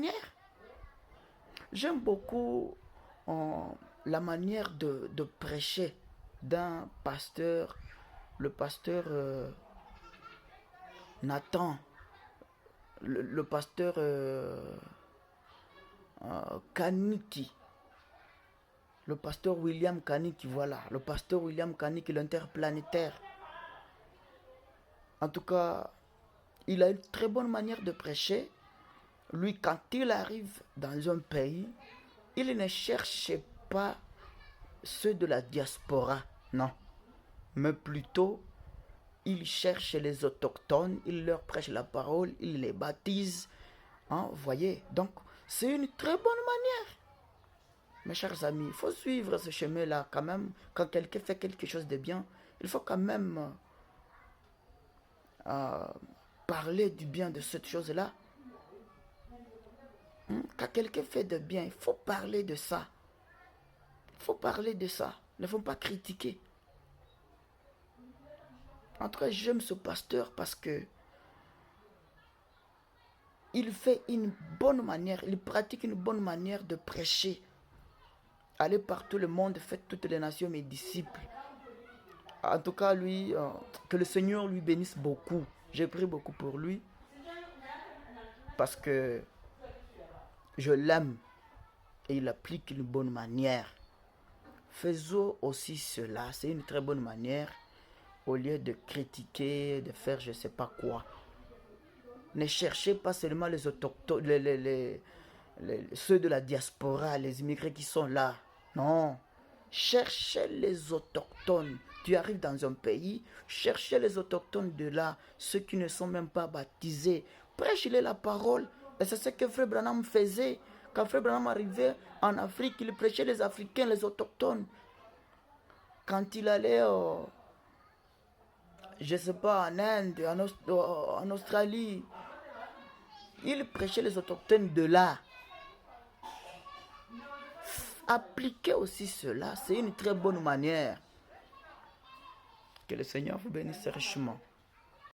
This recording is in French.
manière. J'aime beaucoup la manière de prêcher d'un pasteur, le pasteur Nathan, le pasteur Kaniki, le pasteur William Kaniki, voilà, le pasteur William Kaniki, l'interplanétaire. En tout cas, il a une très bonne manière de prêcher. Lui, quand il arrive dans un pays, il ne cherche pas ceux de la diaspora, non. Mais plutôt, il cherche les autochtones, il leur prêche la parole, il les baptise. Hein, vous voyez, donc c'est une très bonne manière. Mes chers amis, il faut suivre ce chemin-là quand même. Quand quelqu'un fait quelque chose de bien, il faut quand même euh, parler du bien de cette chose-là. Quand quelqu'un fait de bien, il faut parler de ça. Il faut parler de ça. Il ne faut pas critiquer. En tout cas, j'aime ce pasteur parce que il fait une bonne manière, il pratique une bonne manière de prêcher. Allez par tout le monde, faites toutes les nations mes disciples. En tout cas, lui, que le Seigneur lui bénisse beaucoup. J'ai prié beaucoup pour lui parce que je l'aime et il applique une bonne manière. Faisons aussi cela, c'est une très bonne manière au lieu de critiquer, de faire je ne sais pas quoi. Ne cherchez pas seulement les autochtones, ceux de la diaspora, les immigrés qui sont là. Non. Cherchez les autochtones. Tu arrives dans un pays, cherchez les autochtones de là, ceux qui ne sont même pas baptisés. Prêchez-les la parole. Et c'est ce que Frère Branham faisait. Quand Frère Branham arrivait en Afrique, il prêchait les Africains, les autochtones. Quand il allait, je ne sais pas, en Inde, en Australie, il prêchait les autochtones de là. Appliquez aussi cela, c'est une très bonne manière. Que le Seigneur vous bénisse richement.